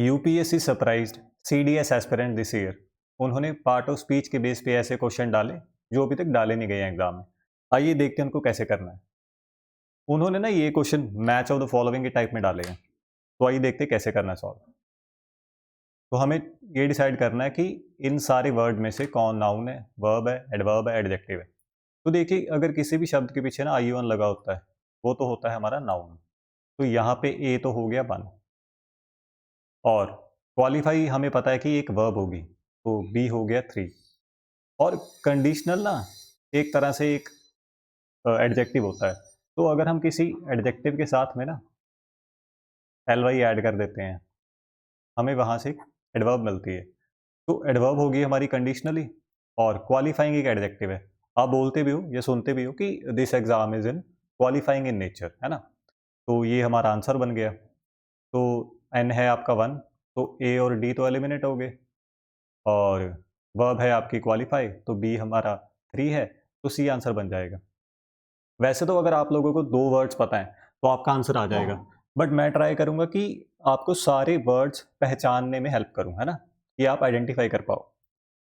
UPSC surprised CDS aspirant this year. उन्होंने part of speech के base पे ऐसे क्वेश्चन डाले जो अभी तक डाले नहीं गए हैं एग्जाम में। आइए देखते हैं उनको कैसे करना है। उन्होंने ना ये question match of the following के टाइप में डाले हैं, तो आइए देखते हैं कैसे करना है सॉल्व। तो हमें ये डिसाइड करना है कि इन सारे वर्ड में से कौन नाउन है, वर्ब है, एडवर्ब है, एडजेक्टिव है। तो देखिए, अगर किसी भी शब्द के पीछे ना आई लगा होता है वो तो होता है हमारा नाउन। तो यहाँ पे ए तो हो गया 1, और क्वालिफाई हमें पता है कि एक वर्ब होगी, तो बी हो गया 3। और कंडीशनल ना एक तरह से एक एडजेक्टिव होता है। तो अगर हम किसी एडजेक्टिव के साथ में ना एल वाई ऐड कर देते हैं, हमें वहाँ से एडवर्ब मिलती है। तो एडवर्ब होगी हमारी कंडीशनली, और क्वालिफाइंग एक एडजेक्टिव है। आप बोलते भी हो या सुनते भी हो कि this exam is in qualifying in nature, है ना। तो ये हमारा आंसर बन गया। तो एन है आपका 1, तो ए और डी तो एलिमिनेट हो गए, और वर्ब है आपकी क्वालिफाई, तो बी हमारा 3 है, तो सी आंसर बन जाएगा। वैसे तो अगर आप लोगों को 2 वर्ड्स पता है तो आपका आंसर आ जाएगा, बट मैं ट्राई करूंगा कि आपको सारे वर्ड्स पहचानने में हेल्प करूं, है ना, कि आप आइडेंटिफाई कर पाओ।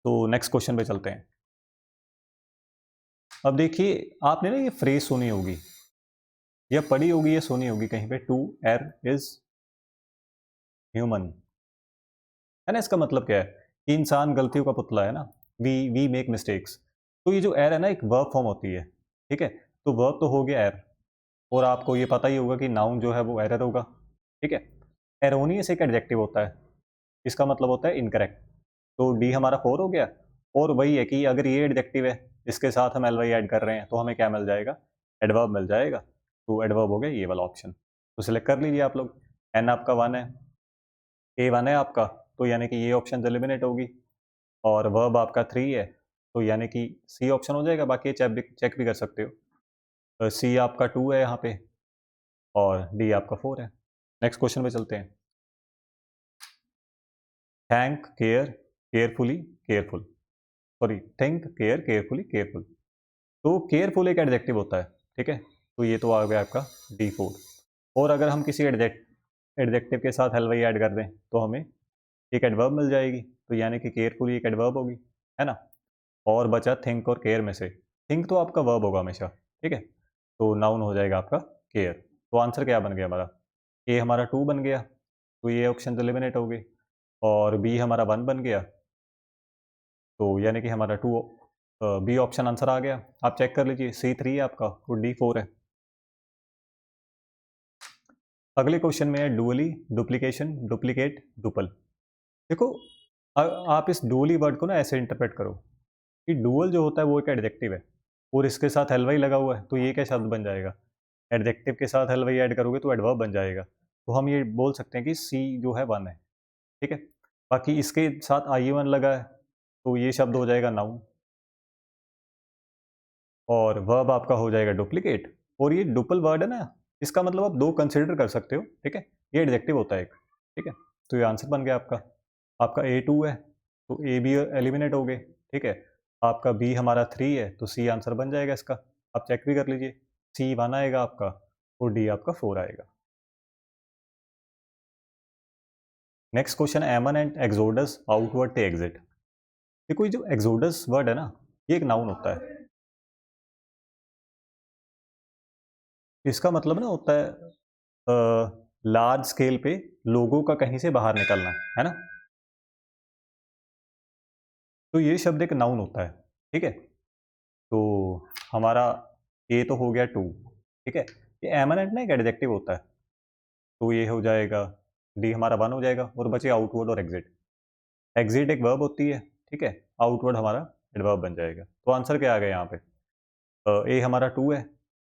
तो नेक्स्ट क्वेश्चन पे चलते हैं। अब देखिए, आपने ना ये फ्रेज सुनी होगी या पढ़ी होगी या सुनी होगी कहीं पे, टू एर इज ह्यूमन, है ना। इसका मतलब क्या है कि इंसान गलतियों का पुतला है ना, वी मेक मिस्टेक्स। तो ये जो एर है ना, एक वर्ब फॉर्म होती है, ठीक है। तो वर्ब तो हो गया एर, और आपको ये पता ही होगा कि नाउन जो है वो एरर होगा, ठीक है। एरोनियस एक एडजेक्टिव होता है, इसका मतलब होता है इनकरेक्ट। तो डी हमारा 4 हो गया। और वही है कि अगर ये एडजेक्टिव है, इसके साथ हम एल वाई ऐड कर रहे हैं, तो हमें क्या मिल जाएगा, एडवर्ब मिल जाएगा। तो एडवर्ब हो गया ये वाला ऑप्शन, तो सिलेक्ट कर लीजिए आप लोग। एन आपका 1 है, ए 1 है आपका, तो यानी कि ये ऑप्शन एलिमिनेट होगी। और वर्ब आपका 3 है, तो यानी कि सी ऑप्शन हो जाएगा। बाकी चेक भी कर सकते हो। सी आपका 2 है यहाँ पे, और डी आपका 4 है। नेक्स्ट क्वेश्चन पे चलते हैं। Thank, care, carefully, careful, sorry, think, care, carefully, careful. तो केयरफुल एक एडजेक्टिव होता है, ठीक है। तो ये तो आ गया आपका D4। और अगर हम किसी एडजेक्टिव के साथ एल वाई ऐड कर दें तो हमें एक एडवर्ब मिल जाएगी, तो यानी कि केयरफुली एक एडवर्ब होगी, है ना। और बचा थिंक और केयर में से। थिंक तो आपका वर्ब होगा हमेशा, ठीक है। तो नाउन हो जाएगा आपका केयर। तो आंसर क्या बन गया हमारा, ए हमारा 2 बन गया, तो ये ऑप्शन एलिमिनेट हो गई। और बी हमारा 1 बन गया, तो यानी कि हमारा 2, बी ऑप्शन आंसर आ गया। आप चेक कर लीजिए, C3 है आपका और D4 है। अगले क्वेश्चन में है डुअली, डुप्लीकेशन, डुप्लीकेट, डुपल। देखो, आप इस डुअली वर्ड को ना ऐसे इंटरप्रेट करो कि डुअल जो होता है वो एक एडजेक्टिव है, और इसके साथ एल वाई लगा हुआ है, तो ये क्या शब्द बन जाएगा, एडजेक्टिव के साथ एल वाई ऐड करोगे तो एडवर्ब बन जाएगा। तो हम ये बोल सकते हैं कि सी जो है 1 है, ठीक है। बाकी इसके साथ I1 लगा है, तो ये शब्द हो जाएगा नाउन। और वर्ब आपका हो जाएगा डुप्लीकेट। और ये डुपल वर्ड है ना, इसका मतलब आप 2 कंसिडर कर सकते हो, ठीक है। ये एडजेक्टिव होता है एक, ठीक है। तो ये आंसर बन गया आपका। आपका A2 है, तो ए बी एलिमिनेट हो गए, ठीक है। आपका बी हमारा 3 है, तो सी आंसर बन जाएगा इसका। आप चेक भी कर लीजिए, C1 आएगा आपका, और डी आपका 4 आएगा। नेक्स्ट क्वेश्चन, एमन एंड एक्सोडस आउटवर्ड टे एग्जिट। देखो, ये जो एक्सोडस वर्ड है ना, ये एक नाउन होता है। इसका मतलब ना होता है लार्ज स्केल पे लोगों का कहीं से बाहर निकलना, है ना। तो ये शब्द एक नाउन होता है, ठीक है। तो हमारा ए तो हो गया 2, ठीक है। ये एमनेंट ना एक एडजेक्टिव होता है, तो ये हो जाएगा, डी हमारा 1 हो जाएगा। और बचे आउटवर्ड और एग्जिट। एग्जिट एक वर्ब होती है, ठीक है। आउटवर्ड हमारा एडवर्ब बन जाएगा। तो आंसर क्या आ गया यहाँ पे, ए हमारा 2 है,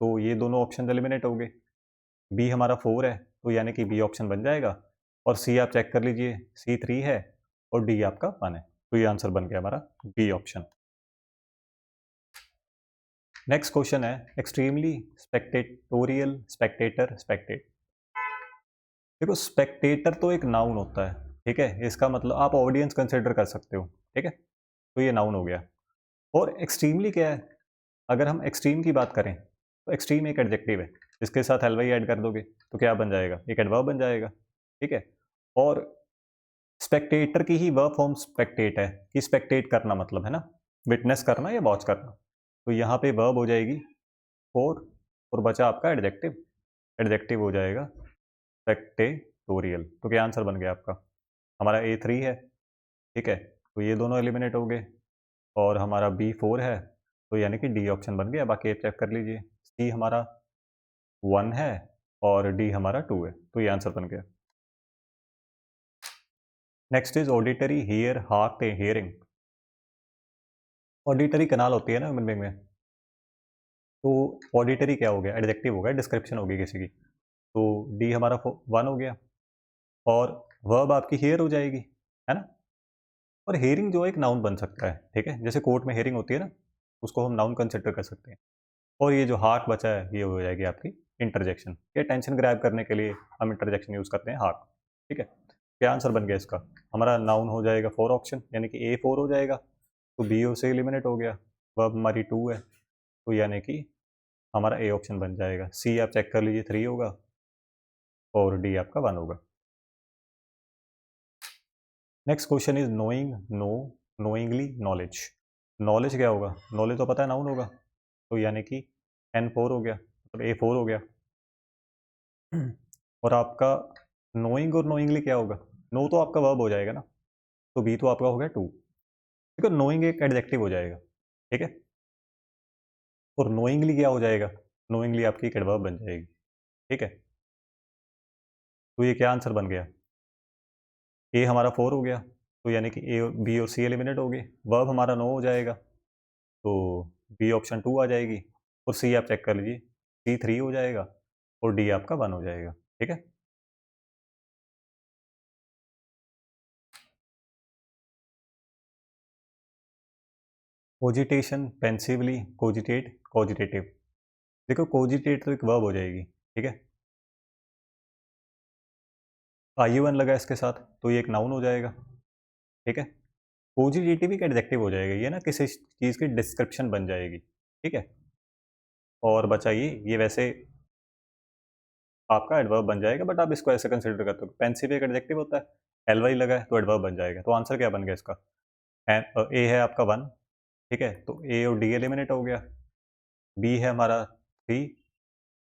तो ये दोनों ऑप्शन एलिमिनेट हो गए। बी हमारा 4 है, तो यानी कि बी ऑप्शन बन जाएगा। और सी आप चेक कर लीजिए, C3 है, और डी आपका 1 है, तो ये आंसर बन गया हमारा बी ऑप्शन। नेक्स्ट क्वेश्चन है एक्सट्रीमली, स्पेक्टेटोरियल, स्पेक्टेटर, स्पेक्टेट। देखो, स्पेक्टेटर तो एक नाउन होता है, ठीक है। इसका मतलब आप ऑडियंस कंसिडर कर सकते हो, ठीक है। तो ये नाउन हो गया। और एक्सट्रीमली क्या है, अगर हम एक्सट्रीम की बात करें तो एक्सट्रीम एक एडजेक्टिव है, इसके साथ एल वाई ऐड कर दोगे तो क्या बन जाएगा, एक एडवर्ब बन जाएगा, ठीक है। और स्पेक्टेटर की ही वह फॉर्म स्पेक्टेट है कि स्पेक्टेट करना मतलब है ना, विटनेस करना या वॉच करना। तो यहाँ पे वर्ब हो जाएगी फोर और बचा आपका एडजेक्टिव, एडजेक्टिव हो जाएगा स्पेक्टेटोरियल। तो क्या आंसर बन गया आपका? हमारा A3 है, ठीक है, तो ये दोनों एलिमिनेट हो गए और हमारा B4 है, तो यानी कि डी ऑप्शन बन गया। बाकी आप चेक कर लीजिए, सी हमारा 1 है और डी हमारा 2 है, तो ये आंसर बन गया। Next is auditory hear heart hearing. Auditory canal होती है ना ह्यूमन में, तो ऑडिटरी क्या हो गया? एडजेक्टिव हो गया, डिस्क्रिप्शन होगी किसी की। तो डी हमारा 1 हो गया और वर्ब आपकी हियर हो जाएगी, है ना। और हेयरिंग जो है एक नाउन बन सकता है, ठीक है, जैसे कोर्ट में हेयरिंग होती है ना, उसको हम नाउन कंसिडर कर सकते हैं। और ये जो हार्ट बचा है ये हो जाएगी आपकी इंटरजेक्शन। ये टेंशन ग्रैब करने के लिए हम इंटरजेक्शन यूज करते हैं हार्ट, ठीक है। क्या आंसर बन गया इसका? हमारा नाउन हो जाएगा 4 ऑप्शन, यानी कि A4 हो जाएगा। तो बी ओ से एलिमिनेट हो गया, वर्ब हमारी 2 है, तो यानी कि हमारा ए ऑप्शन बन जाएगा। सी आप चेक कर लीजिए 3 होगा और डी आपका 1 होगा। Next question is knowing, no, knowingly, knowledge. Knowledge क्या होगा? नॉलेज तो पता है नाउन होगा, तो यानी कि N4 हो गया, मतलब A4 हो गया। और आपका नोइंग और नोइंगली क्या होगा? नो तो आपका वर्ब हो जाएगा ना, तो बी तो आपका हो गया 2, ठीक है। नोइंग एक एडजेक्टिव हो जाएगा, ठीक है। और नोइंगली क्या हो जाएगा? नोइंगली आपकी एक एडवर्ब बन जाएगी, ठीक है। तो ये क्या आंसर बन गया? ए हमारा 4 हो गया, तो यानी कि ए, बी और सी एलिमिनेट हो गए। वर्ब हमारा 9 हो जाएगा, तो बी ऑप्शन 2 आ जाएगी। और सी आप चेक कर लीजिए, सी 3 हो जाएगा और डी आपका 1 हो जाएगा, ठीक है। कोजिटेशन, पेंसिवली, कोजिटेट, कोजिटेटिव। देखो कोजिटेट तो एक वर्ब हो जाएगी, ठीक है। IU1 लगा इसके साथ, तो ये एक नाउन हो जाएगा, ठीक है। कोजिटेटिव एक एडजेक्टिव हो जाएगा, ये ना किसी चीज़ की डिस्क्रिप्शन बन जाएगी, ठीक है। और बचा ये वैसे आपका एडवर्ब बन जाएगा, बट आप इसको ऐसे कंसिडर करते हो पेंसिव एक एडजेक्टिव होता है, LY लगा है तो एडवर्ब बन जाएगा। तो आंसर क्या बन गया इसका? ए है आपका 1, ठीक है, तो ए और डी एलिमिनेट हो गया। बी है हमारा 3,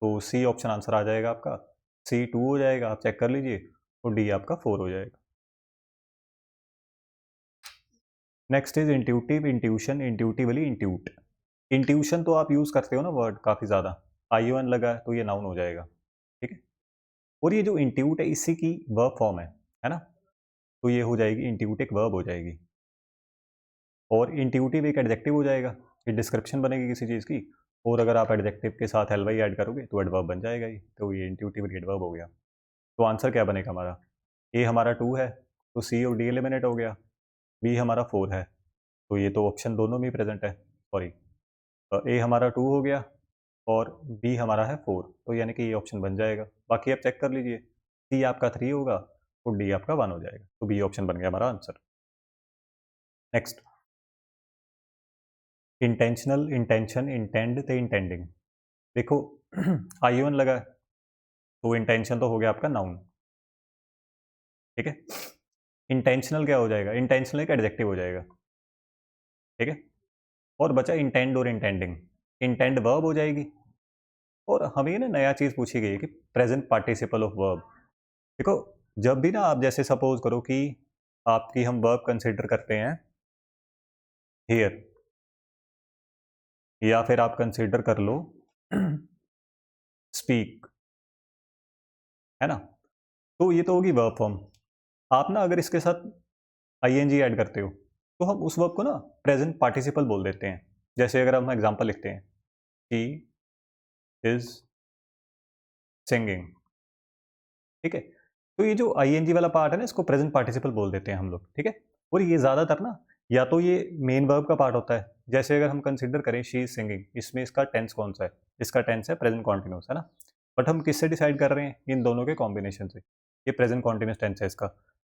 तो सी ऑप्शन आंसर आ जाएगा आपका। सी 2 हो जाएगा, आप चेक कर लीजिए, और डी आपका 4 हो जाएगा। Next is intuitive, intuition, intuitively, Intuit. Intuition तो आप यूज करते हो ना वर्ड काफी ज्यादा, IU1 लगा है तो ये नाउन हो जाएगा, ठीक है। और ये जो इंट्यूट है इसी की वर्ब फॉर्म है ना, तो ये हो जाएगी इंट्यूट, एक वर्ब हो जाएगी। और इंट्यूटिव एक एडजेक्टिव हो जाएगा, ये डिस्क्रिप्शन बनेगी किसी चीज़ की। और अगर आप एडजेक्टिव के साथ LY ऐड करोगे तो एडवर्ब बन जाएगा ये, तो ये इंट्यूटिव एडवर्ब हो गया। तो आंसर क्या बनेगा हमारा? ए हमारा 2 है, तो सी और डी एलिमिनेट हो गया। बी हमारा 4 है, तो ये तो ऑप्शन दोनों में ही प्रेजेंट है, सॉरी। ए हमारा 2 हो गया और बी हमारा है 4, तो यानी कि ये ऑप्शन बन जाएगा। बाकी आप चेक कर लीजिए, सी आपका 3 होगा और डी आपका 1 हो जाएगा, तो बी ऑप्शन बन गया हमारा answer. Next, intentional, intention, intend ते इंटेंडिंग। देखो IU1 लगा है, तो इंटेंशन तो हो गया आपका नाउन, ठीक है। इंटेंशनल क्या हो जाएगा? इंटेंशनल एक एडजेक्टिव हो जाएगा, ठीक है। और बचा इंटेंड और इंटेंडिंग। इंटेंड वर्ब हो जाएगी, और हमें ना नया चीज पूछी गई है कि प्रेजेंट पार्टिसिपल ऑफ वर्ब। देखो जब भी ना आप जैसे सपोज करो कि आपकी हम वर्ब कंसिडर करते हैं हियर, या फिर आप कंसिडर कर लो स्पीक, है ना, तो ये तो होगी वर्ब फॉर्म। आप ना अगर इसके साथ ING ऐड करते हो तो हम उस वर्ब को ना प्रेजेंट पार्टिसिपल बोल देते हैं। जैसे अगर हम एग्जांपल लिखते हैं, ही इज सिंगिंग, ठीक है, तो ये जो ING वाला पार्ट है ना इसको प्रेजेंट पार्टिसिपल बोल देते हैं हम लोग, ठीक है। और ये ज्यादातर ना या तो ये मेन वर्ब का पार्ट होता है, जैसे अगर हम कंसिडर करें शी इज सिंगिंग, इसमें इसका टेंस कौन सा है? इसका टेंस है प्रेजेंट कॉन्टिन्यूस, है ना। बट हम किससे डिसाइड कर रहे हैं? इन दोनों के कॉम्बिनेशन से। ये प्रेजेंट कॉन्टिन्यूस टेंस है इसका।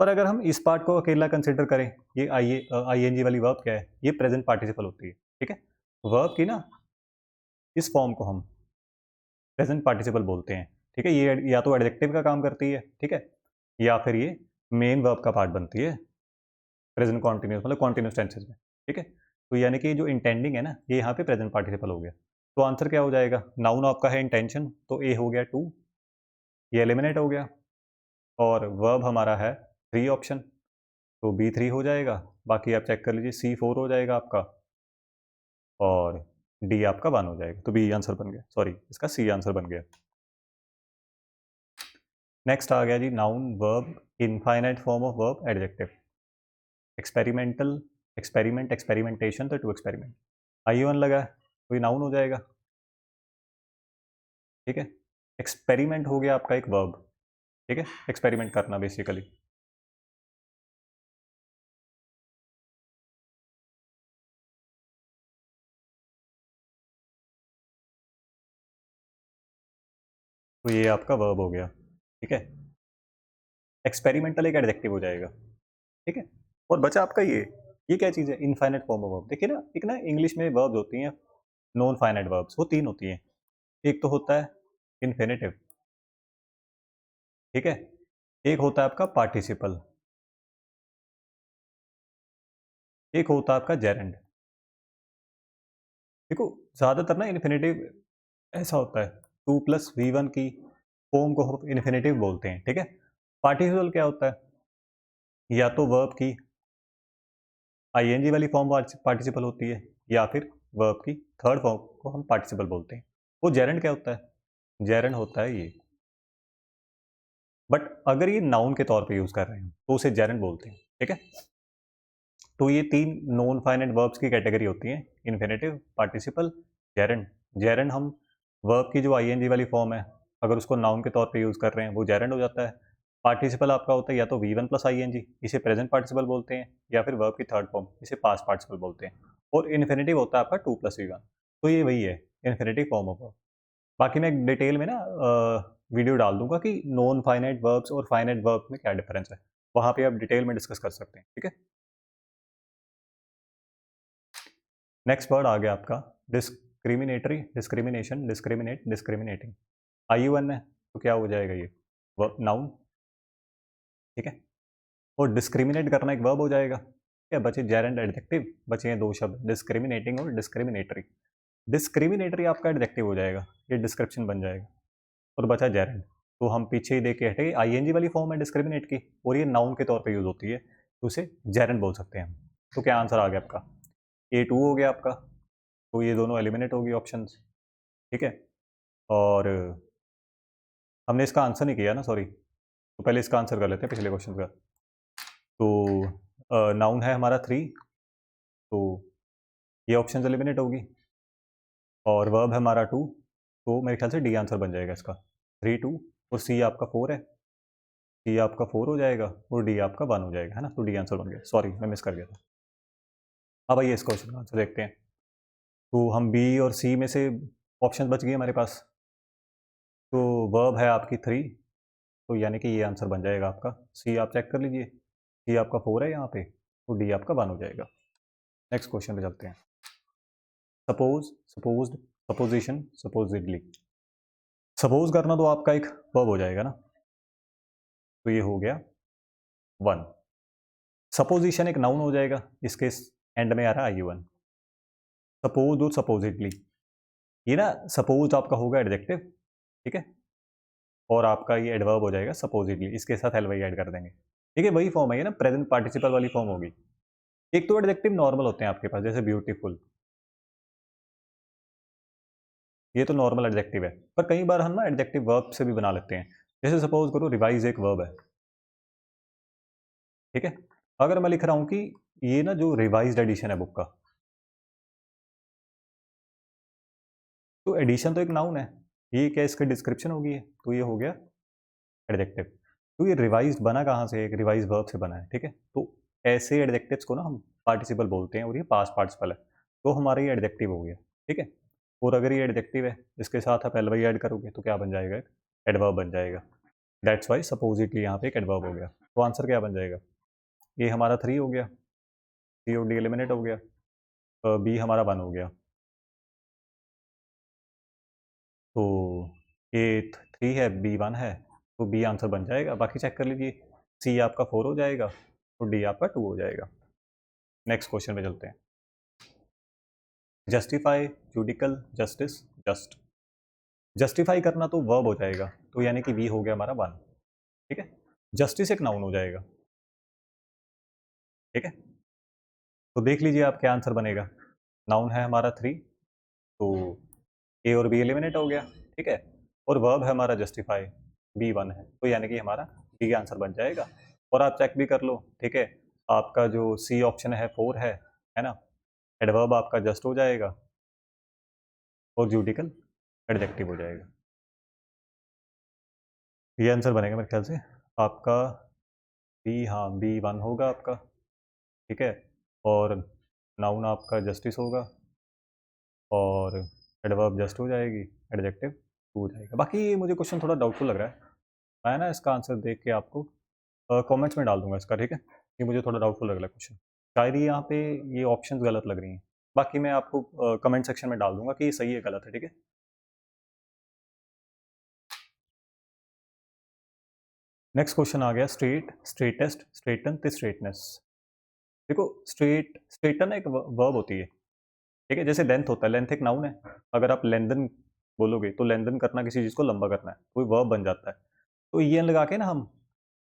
पर अगर हम इस पार्ट को अकेला कंसिडर करें, ये ING वाली वर्ब क्या है? ये प्रेजेंट पार्टिसिपल होती है, ठीक है। वर्ब की ना इस फॉर्म को हम प्रेजेंट पार्टिसिपल बोलते हैं, ठीक है। ये या तो एडजेक्टिव का काम करती है, ठीक है, या फिर ये मेन वर्ब का पार्ट बनती है प्रेजेंट कॉन्टिन्यूस, मतलब कॉन्टिन्यूस टेंसेज में, ठीक है। तो यानी कि जो इंटेंडिंग है ना, ये यहाँ पे प्रेजेंट पार्टिसिपल हो गया। तो आंसर क्या हो जाएगा, नाउन आपका है इंटेंशन, तो ए हो गया 2, ये एलिमिनेट हो गया। और वर्ब हमारा है 3 ऑप्शन, तो बी 3 हो जाएगा। बाकी आप चेक कर लीजिए, सी 4 हो जाएगा आपका, और डी आपका 1 हो जाएगा। तो बी आंसर बन गया, सॉरी इसका सी आंसर बन गया। नेक्स्ट आ गया जी, noun verb infinite form of verb adjective. Experimental, experiment, experimentation, तो टू एक्सपेरिमेंट। आई वन लगा है, तो ये नाउन हो जाएगा, ठीक है। एक्सपेरिमेंट हो गया आपका एक वर्ब, ठीक है, एक्सपेरिमेंट करना बेसिकली। तो ये आपका वर्ब हो गया, ठीक है। एक्सपेरिमेंटल एक एडजेक्टिव हो जाएगा, ठीक है। और बचा आपका ये क्या चीज़ है, इनफाइनाइट फॉर्म ऑफ वर्ब। देखिए ना, एक ना इंग्लिश में वर्ब्स होती हैं नॉन फाइनाइट वर्ब्स, वो 3 होती हैं। एक तो होता है इन्फिनेटिव, ठीक है। एक होता है आपका पार्टिसिपल, एक होता है आपका जेरेंड। देखो, ज़्यादातर ना इन्फिनेटिव ऐसा होता है, 2 प्लस वी वन की फॉर्म को हम इन्फिनेटिव बोलते हैं, ठीक है। पार्टिसिपल क्या होता है, या तो वर्ब की आईएनजी वाली फॉर्म पार्टिसिपल होती है, या फिर वर्ब की थर्ड फॉर्म को हम पार्टिसिपल बोलते हैं। वो जेरेंड क्या होता है, जेरेंड होता है ये। बट अगर ये नाउन के तौर पे यूज कर रहे हैं तो उसे जेरेंड बोलते हैं, ठीक है। तो ये 3 नॉन फाइनाइट वर्ब्स की कैटेगरी होती है, इन्फिनेटिव, पार्टिसिपल, जेरेंड। जेरेंड हम वर्ब की जो आईएनजी वाली फॉर्म है, अगर उसको नाउन के तौर पे यूज कर रहे हैं वो जेरेंड हो जाता है। पार्टिसिपल आपका होता है या तो V one plus I N G, इसे प्रेजेंट पार्टिसिपल बोलते हैं, या फिर वर्ब की थर्ड फॉर्म, इसे पास्ट पार्टिसिपल बोलते हैं। और इन्फिनेटिव होता है आपका 2 प्लस वी वन। तो ये वही है इन्फिनेटिव फॉर्म ऑफ वर्ब। बाकी मैं डिटेल में ना वीडियो डाल दूंगा कि नॉन फाइनाइट वर्ब्स और फाइनाइट वर्ब में क्या डिफरेंस है, वहां पे आप डिटेल में डिस्कस कर सकते हैं, ठीक है। नेक्स्ट वर्ड आ गया आपका discriminatory, discrimination, discriminate, discriminating. I one है, तो क्या हो जाएगा ये वर्ब, नाउन, ठीक है। और डिस्क्रिमिनेट करना एक वर्ब हो जाएगा, क्या बचे जेरेंड एडजेक्टिव, बचे हैं 2 शब्द, डिस्क्रिमिनेटिंग और डिस्क्रिमिनेटरी। डिस्क्रिमिनेटरी आपका एडजेक्टिव हो जाएगा, ये डिस्क्रिप्शन बन जाएगा। और बचा जेरेंड, तो हम पीछे ही देख के हटे, आईएनजी वाली फॉर्म है डिस्क्रिमिनेट की, और ये नाउन के तौर पे यूज होती है, तो उसे जेरेंड बोल सकते हैं हम। तो क्या आंसर आ गया आपका, A2 हो गया आपका। तो ये दोनों एलिमिनेट होगी ऑप्शन, ठीक है। और हमने इसका आंसर नहीं किया ना, सॉरी, तो पहले इसका आंसर कर लेते हैं पिछले क्वेश्चन का। तो नाउन है हमारा 3, तो ये ऑप्शन एलिमिनेट होगी। और वर्ब है हमारा 2, तो मेरे ख्याल से डी आंसर बन जाएगा इसका, 3 2। और सी आपका 4 है, सी आपका 4 हो जाएगा, और डी आपका 1 हो जाएगा, है ना। तो डी आंसर बन गया, सॉरी मैं मिस कर गया था। अब आइए इस क्वेश्चन का आंसर देखते हैं। तो हम बी और सी में से ऑप्शन बच गए हमारे पास। तो वर्ब है आपकी 3, तो यानी कि ये आंसर बन जाएगा आपका। सी आप चेक कर लीजिए, सी आपका 4 है यहाँ पे, तो डी आपका 1 हो जाएगा। नेक्स्ट क्वेश्चन पे चलते हैं। Suppose, supposed, supposition, supposedly. Suppose करना तो आपका एक वर्ब हो जाएगा ना, तो ये हो गया 1। सपोजिशन एक नाउन हो जाएगा, इसके एंड में आ रहा है आई वन। सपोज और सपोजिटली, ये ना सपोज आपका होगा एडजेक्टिव, ठीक है। और आपका ये एडवर्ब हो जाएगा सपोजिटली, इसके साथ एल वाई ऐड कर देंगे, ठीक है। वही फॉर्म है ये ना, प्रेजेंट पार्टिसिपल वाली फॉर्म होगी। एक तो एडजेक्टिव नॉर्मल होते हैं आपके पास, जैसे ब्यूटीफुल, ये तो नॉर्मल एडजेक्टिव है। पर कई बार हम ना एडजेक्टिव वर्ब से भी बना लेते हैं। जैसे सपोज करो रिवाइज एक वर्ब है, ठीक है। अगर मैं लिख रहा हूं कि ये ना जो रिवाइज्ड एडिशन है बुक का, तो एडिशन तो एक नाउन है, ये क्या इसकी डिस्क्रिप्शन होगी है, तो ये हो गया एडजेक्टिव। तो ये रिवाइज बना कहाँ से, एक रिवाइज वर्ब से बना है, ठीक है। तो ऐसे एडजेक्टिव्स को ना हम पार्टिसिपल बोलते हैं, और ये पास्ट पार्टिसिपल है, तो हमारा ये एडजेक्टिव हो गया, ठीक है। और अगर ये एडजेक्टिव है, इसके साथ आप एल वाई ऐड करोगे तो क्या बन जाएगा, एक एडवर्ब बन जाएगा। दैट्स वाई सपोजिटली यहाँ पे एक एडवर्ब हो गया। तो आंसर क्या बन जाएगा, ये हमारा 3 हो गया, सी और डी एलिमिनेट हो गया, बी हमारा 1 हो गया। तो ए 3 है, बी 1 है, तो बी आंसर बन जाएगा। बाकी चेक कर लीजिए, सी आपका 4 हो जाएगा और डी आपका 2 हो जाएगा। नेक्स्ट क्वेश्चन में चलते हैं। Justify, judicial, justice, just. Justify करना तो वर्ब हो जाएगा, तो यानी कि वी हो गया हमारा 1। ठीक है। जस्टिस एक नाउन हो जाएगा। ठीक है, तो देख लीजिए आप क्या आंसर बनेगा। नाउन है हमारा 3, तो ए और बी एलिमिनेट हो गया। ठीक है, और वर्ब है हमारा जस्टिफाई, बी 1 है, तो यानी कि हमारा डी आंसर बन जाएगा। और आप चेक भी कर लो। ठीक है, आपका जो सी ऑप्शन है 4 है ना, एडवर्ब आपका जस्ट हो जाएगा और जुडिकल एडजेक्टिव हो जाएगा। ये आंसर बनेगा मेरे ख्याल से आपका बी। हाँ, बी 1 होगा आपका। ठीक है, और नाउन आपका जस्टिस होगा और एडवर्ब जस्ट हो जाएगी, एडजेक्टिव हो जाएगा। बाकी ये मुझे क्वेश्चन थोड़ा डाउटफुल लग रहा है। मैं ना इसका आंसर देख के आपको कमेंट्स में डाल दूंगा इसका। ठीक है, ये मुझे थोड़ा डाउटफुल लग रहा है क्वेश्चन, शायद ही यहाँ पे ये ऑप्शंस गलत लग रही हैं। बाकी मैं आपको कमेंट सेक्शन में डाल दूंगा कि ये सही है गलत है। ठीक है, नेक्स्ट क्वेश्चन आ गया स्ट्रेट, स्ट्रेटेस्ट, स्ट्रेटन, स्ट्रेटनेस। देखो स्ट्रेट, स्ट्रेटन एक वर्ब होती है। ठीक है, जैसे लेंथ होता है, लेंथ एक नाउन है। अगर आप लेंथन बोलोगे तो लेंथन करना किसी चीज़ को लंबा करना है, तो वर्ब बन जाता है। तो ये लगा के ना हम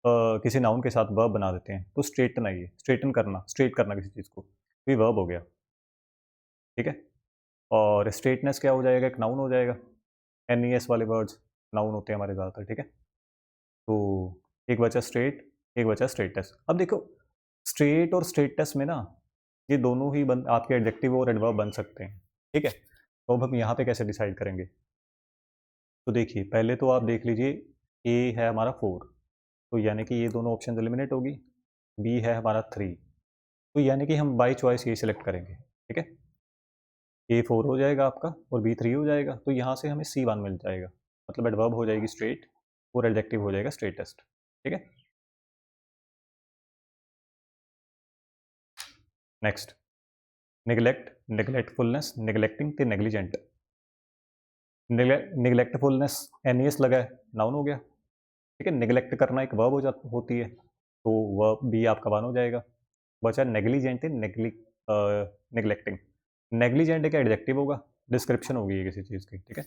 किसी नाउन के साथ वर्ब बना देते हैं, तो स्ट्रेटन है, ये स्ट्रेटन करना, स्ट्रेट करना किसी चीज़ को, ये वर्ब हो गया। ठीक है, और स्ट्रेटनेस क्या हो जाएगा, एक नाउन हो जाएगा। NES वाले वर्ड्स नाउन होते हैं हमारे ज़्यादातर। ठीक है, तो एक बचा स्ट्रेट, एक बचा स्ट्रेटस। अब देखो स्ट्रेट और स्ट्रेटस में ना ये दोनों ही आपके एडजेक्टिव और एडवर्ब बन सकते हैं। ठीक है, तो अब हम यहाँ पे कैसे डिसाइड करेंगे। तो देखिए पहले तो आप देख लीजिए, ए है हमारा 4, तो यानी कि ये दोनों ऑप्शन एलिमिनेट होगी। बी है हमारा 3, तो यानी कि हम बाई चॉइस ये सिलेक्ट करेंगे। ठीक है, ए 4 हो जाएगा आपका और बी 3 हो जाएगा, तो यहाँ से हमें C1 मिल जाएगा, मतलब एडवर्ब हो जाएगी स्ट्रेट और एडजेक्टिव हो जाएगा स्ट्रेटेस्ट। ठीक है, next neglect, neglectfulness, neglecting, the negligent. Neglectfulness NES लगा है, नाउन हो गया। ठीक है, निगलेक्ट करना एक वर्ब होती है, तो वर्ब बी आपका 1 हो जाएगा। बचा नेग्लिजेंट, निगलेक्टिंग। नेग्लिजेंट एक एडजेक्टिव होगा, डिस्क्रिप्शन होगी ये किसी चीज़ की। ठीक है,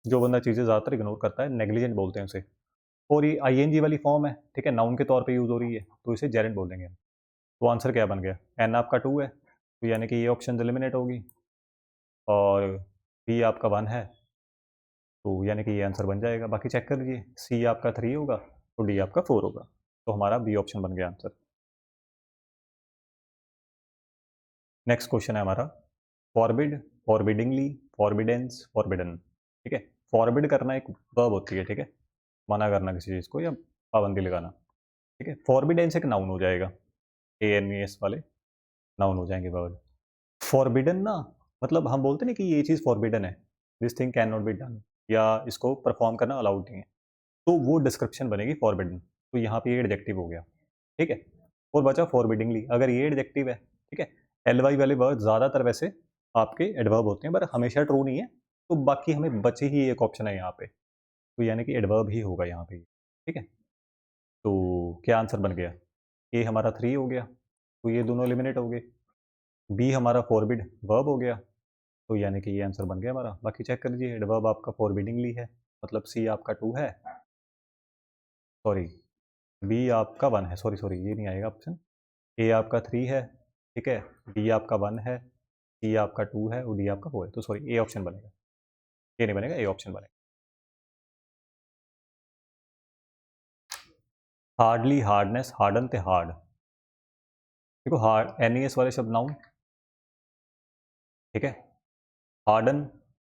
जो बंदा चीज़ें ज़्यादातर इग्नोर करता है नेग्लिजेंट बोलते हैं उसे। और ये ING वाली फॉर्म है, ठीक है, नाउन के तौर पे यूज़ हो रही है, तो इसे जेरेंट बोलेंगे हम। तो आंसर क्या बन गया, एन आपका 2 है, तो यानी कि ये ऑप्शन एलिमिनेट होगी, और बी आपका 1 है, तो यानी कि ये आंसर बन जाएगा। बाकी चेक कर लीजिए, सी आपका 3 होगा तो डी आपका 4 होगा, तो हमारा बी ऑप्शन बन गया आंसर। नेक्स्ट क्वेश्चन है हमारा फॉरबिड, फॉरबिडिंगली, फॉरबिडेंस, फॉरबिडन। ठीक है, फॉरबिड करना एक वर्ब होती है। ठीक है, मना करना किसी चीज़ को या पाबंदी लगाना। ठीक है, फॉरबिडेंस एक नाउन हो जाएगा, ANES वाले नाउन हो जाएंगे वर्ब। फॉरबिडन ना, मतलब हम बोलते हैं कि ये चीज़ फॉरबिडन है, this thing can not be done, या इसको परफॉर्म करना अलाउड नहीं है, तो वो डिस्क्रिप्शन बनेगी फॉरबिडन। तो यहाँ पे ये एडजेक्टिव हो गया। ठीक है, और बचा फॉरबिडिंगली, अगर ये एडजेक्टिव है। ठीक है, LY वाले वर्ड ज़्यादातर वैसे आपके एडवर्ब होते हैं, पर हमेशा ट्रू नहीं है, तो बाकी हमें बचे ही एक ऑप्शन है यहाँ पे, तो यानी कि एडवर्ब ही होगा यहाँ पे। ठीक है, तो क्या आंसर बन गया, ए हमारा 3 हो गया, तो ये दोनों एलिमिनेट हो गए। बी हमारा फॉरबिड वर्ब हो गया, तो यानी कि ये आंसर बन गया हमारा। बाकी चेक कर लीजिए, एडवर्ब आपका फॉरबिडिंगली है, मतलब सी आपका 2 है, सॉरी बी आपका 1 है, सॉरी सॉरी ये नहीं आएगा ऑप्शन। ए आपका 3 है, ठीक है, बी आपका 1 है, सी आपका 2 है और डी आपका 4 है, तो सॉरी ए ऑप्शन बनेगा, ये नहीं बनेगा, ए ऑप्शन बनेगा। हार्डली, हार्डनेस, हार्डन ते हार्ड। देखो हार्ड NES वाले शब्द नाउन। ठीक है, हार्डन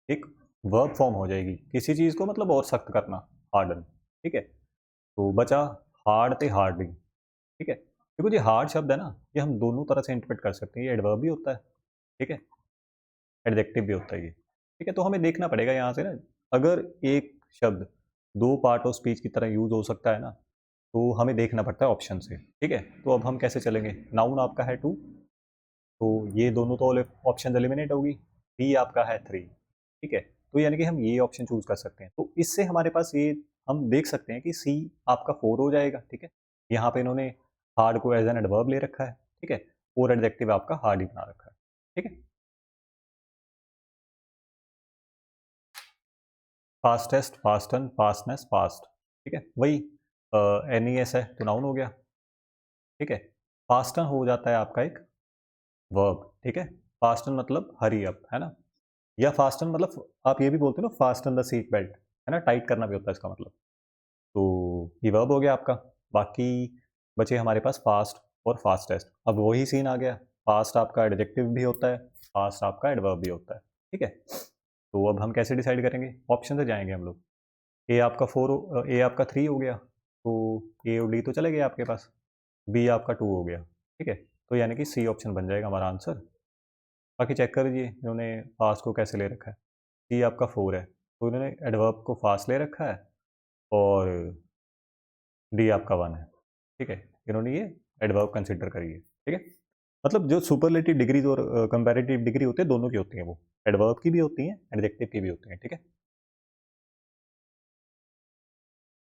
एक वर्ब फॉर्म हो जाएगी, किसी चीज़ को मतलब और सख्त करना, हार्डन। ठीक है, तो बचा हार्ड ते हार्डली। ठीक है, देखो ये हार्ड शब्द है ना, ये हम दोनों तरह से इंटरप्रेट कर सकते हैं, ये एडवर्ब भी होता है, ठीक है, एडजेक्टिव भी होता है ये। ठीक है, तो हमें देखना पड़ेगा यहाँ से ना, अगर एक शब्द दो पार्ट ऑफ स्पीच की तरह यूज हो सकता है ना, तो हमें देखना पड़ता है ऑप्शन से। ठीक है, तो अब हम कैसे चलेंगे, नाउन आपका है 2, तो ये दोनों तो ऑप्शन एलिमिनेट होगी, बी आपका है 3। ठीक है, तो यानी कि हम ये ऑप्शन चूज कर सकते हैं, तो इससे हमारे पास ये हम देख सकते हैं कि सी आपका 4 हो जाएगा। ठीक है, यहाँ पे इन्होंने हार्ड को एज एन एडवर्ब ले रखा है, ठीक है, और एडजेक्टिव आपका हार्ड ही बना रखा है, ठीक है। फास्टेस्ट, फास्टन, फास्टनेस, फास्ट, ठीक है, वही NES है तो नाउन हो गया, ठीक है। फास्टन हो जाता है आपका एक वर्ब, ठीक है। फास्टन मतलब हरी अप, है ना, या फास्टन मतलब आप ये भी बोलते हो ना, फास्टन द सीट बेल्ट, है ना, टाइट करना भी होता है इसका मतलब। तो ये वर्ब हो गया आपका। बाकी बचे हमारे पास फास्ट और फास्टेस्ट। अब वही सीन आ गया, फास्ट आपका एडजेक्टिव भी होता है, फास्ट आपका एडवर्ब भी होता है, ठीक है। तो अब हम कैसे डिसाइड करेंगे, ऑप्शन से जाएंगे हम लोग। ए आपका 3 हो गया, तो ए और डी तो चले गए आपके पास, बी आपका 2 हो गया, ठीक है। तो यानी कि सी ऑप्शन बन जाएगा हमारा आंसर। बाकी चेक कर लीजिए इन्होंने फास्ट को कैसे ले रखा है। सी आपका 4 है, तो इन्होंने एडवर्ब को फास्ट ले रखा है, और डी आपका 1 है, ठीक है। इन्होंने ये एडवर्ब कंसिडर करी है, ठीक है। मतलब जो सुपरलेटिव डिग्रीज और कंपैरेटिव डिग्री होते हैं, दोनों की होती हैं, वो एडवर्ब की भी होती हैं, एडजेक्टिव की भी होती हैं, ठीक है।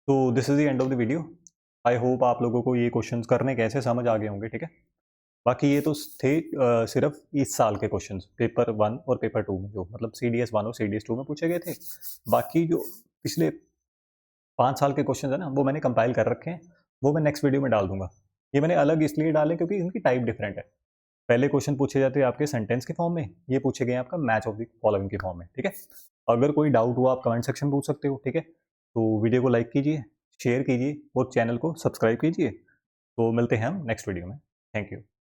तो this is the end of the video. I hope आप लोगों को ये क्वेश्चंस करने कैसे समझ आ गए होंगे, ठीक है। बाकी ये तो थे सिर्फ इस साल के क्वेश्चंस, पेपर 1 और पेपर 2 में, जो मतलब CDS 1 और CDS 2 में पूछे गए थे। बाकी जो पिछले 5 साल के क्वेश्चन है ना, वो मैंने कंपाइल कर रखे हैं, वो मैं नेक्स्ट वीडियो में डाल दूंगा। ये मैंने अलग इसलिए डाले क्योंकि इनकी टाइप डिफरेंट है। पहले क्वेश्चन पूछे जाते हैं आपके सेंटेंस के फॉर्म में, ये पूछे गए आपका मैच ऑफ द फॉलोइंग के फॉर्म में, ठीक है। अगर कोई डाउट हुआ आप कमेंट सेक्शन पूछ सकते हो, ठीक है। तो वीडियो को लाइक कीजिए, शेयर कीजिए और चैनल को सब्सक्राइब कीजिए। तो मिलते हैं हम नेक्स्ट वीडियो में। Thank you.